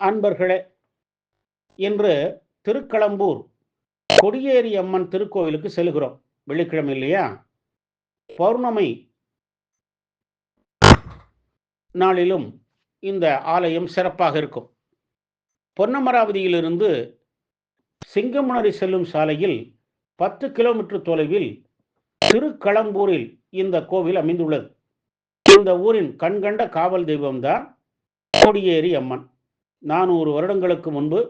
அன்பர்களே, இன்று திருக்களம்பூர் கொடியேறி அம்மன் திருக்கோவிலுக்கு செல்கிறோம். வெள்ளிக்கிழமை இல்லையா? பௌர்ணமி நாளிலும் இந்த ஆலயம் சிறப்பாக இருக்கும். பொன்னமராவதியிலிருந்து சிங்கமுனரி செல்லும் சாலையில் 10 கிலோமீட்டர் தொலைவில் திருக்களம்பூரில் இந்த கோவில் அமைந்துள்ளது. இந்த ஊரின் கண்கண்ட காவல் தெய்வம்தான் கொடியேறி அம்மன். 400 வருடங்களுக்கு முன்பு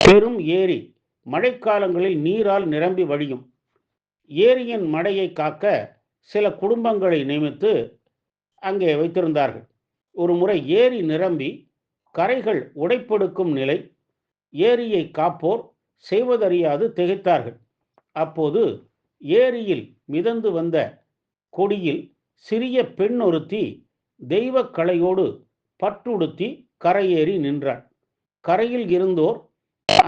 பெரும் ஏரி மழைக்காலங்களில் நீரால் நிரம்பி வழியும். ஏரியின் மடையை காக்க சில குடும்பங்களை நியமித்து அங்கே வைத்திருந்தார்கள். ஒரு முறை ஏரி நிரம்பி கரைகள் உடைப்பெடுக்கும் நிலை. ஏரியை காப்போர் செய்வதறியாது திகைத்தார்கள். அப்போது ஏரியில் மிதந்து வந்த கொடியில் சிறிய பெண் ஒருத்தி தெய்வ கலையோடு பட்டுடுத்தி கரையேறி நின்றாள். கரையில் இருந்தோர்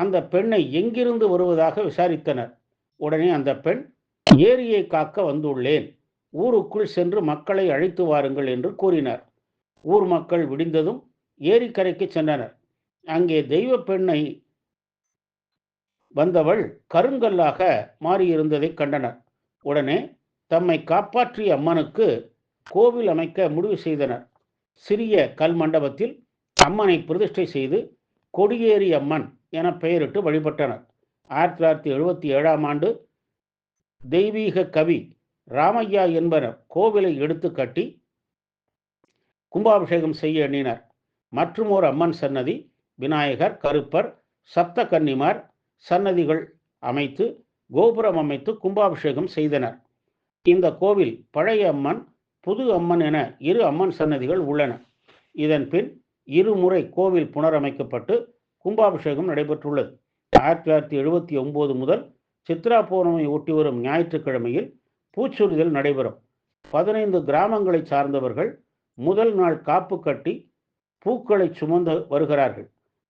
அந்த பெண்ணை எங்கிருந்து வருவதாக விசாரித்தனர். உடனே அந்த பெண், ஏரியை காக்க வந்துள்ளேன், ஊருக்குள் சென்று மக்களை அழைத்து வாருங்கள் என்று கூறினார். ஊர் மக்கள் விடிந்ததும் ஏரிக்கரைக்கு சென்றனர். அங்கே தெய்வ பெண்ணை வந்தவள் கருங்கல்லாக மாறியிருந்ததை கண்டனர். உடனே தம்மை காப்பாற்றிய அம்மனுக்கு கோவில் அமைக்க முடிவு செய்தனர். சிறிய கல் மண்டபத்தில் அம்மனை பிரதிஷ்டை செய்து கொடியேறி அம்மன் என பெயரிட்டு வழிபட்டனர். 1977ஆம் ஆண்டு தெய்வீக கவி ராமையா என்பவர் கோவிலை எடுத்து கட்டி கும்பாபிஷேகம் செய்ய எண்ணினர். மற்றும் ஒரு அம்மன் சன்னதி, விநாயகர், கருப்பர், சப்த கன்னிமார் சன்னதிகள் அமைத்து கோபுரம் அமைத்து கும்பாபிஷேகம் செய்தனர். இந்த கோவில் பழைய அம்மன், புது அம்மன் என 2 அம்மன் சன்னதிகள் உள்ளன. இதன் பின் 2 முறை கோவில் புனரமைக்கப்பட்டு கும்பாபிஷேகம் நடைபெற்றுள்ளது. 1979 முதல் சித்ரா பௌர்ணமி ஒட்டி வரும் ஞாயிற்றுக்கிழமையில் பூச்சொரிதல் நடைபெறும். 15 கிராமங்களை சார்ந்தவர்கள் முதல் நாள் காப்பு கட்டி பூக்களை சுமந்து வருகிறார்கள்.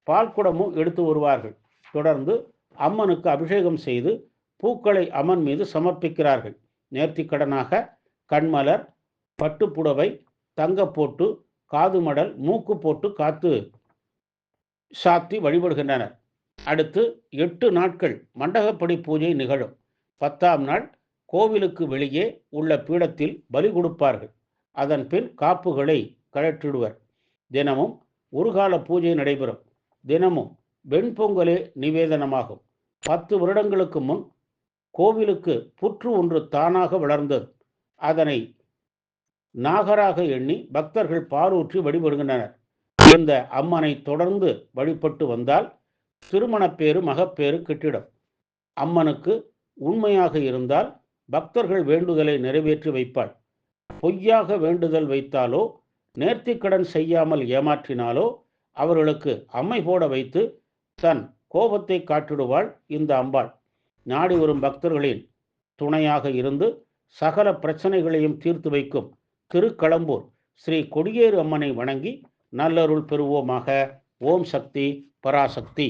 பால்குடமும் எடுத்து வருவார்கள். தொடர்ந்து அம்மனுக்கு அபிஷேகம் செய்து பூக்களை அம்மன் மீது சமர்ப்பிக்கிறார்கள். நேர்த்திக்கடனாக கண்மலர், பட்டுப்புடவை, தங்கப்போட்டு, காது மடல், மூக்கு போட்டு காத்து சாத்தி வழிபடுகின்றனர். அடுத்து 8 நாட்கள் மண்டகப்படி பூஜை நிகழும். 10ஆம் நாள் கோவிலுக்கு வெளியே உள்ள பீடத்தில் பலி கொடுப்பார்கள். அதன் பின் காப்புகளை கழற்றிடுவர். தினமும் ஒரு பூஜை நடைபெறும். தினமும் வெண்பொங்கலே நிவேதனமாகும். 10 வருடங்களுக்கு முன் கோவிலுக்கு புற்று ஒன்று தானாக வளர்ந்தது. அதனை நாகராக எண்ணி பக்தர்கள் பாலூற்றி வழிபடுகின்றனர். இந்த அம்மனை தொடர்ந்து வழிபட்டு வந்தால் திருமணப்பேறு, மகப்பேறு கிட்டிடும். அம்மனுக்கு உண்மையாக இருந்தால் பக்தர்கள் வேண்டுதலை நிறைவேற்றி வைப்பாள். பொய்யாக வேண்டுதல் வைத்தாலோ, நேர்த்திக்கடன் செய்யாமல் ஏமாற்றினாலோ அவர்களுக்கு அம்மை போட வைத்து தன் கோபத்தை காட்டிடுவாள் இந்த அம்பாள். நாடி வரும் பக்தர்களின் துணையாக இருந்து சகல பிரச்சனைகளையும் தீர்த்து வைக்கும் திருக்களம்பூர் ஸ்ரீ கொடியேறு அம்மனை வணங்கி நல்லருள் பெறுவோமாக. ஓம் சக்தி பராசக்தி.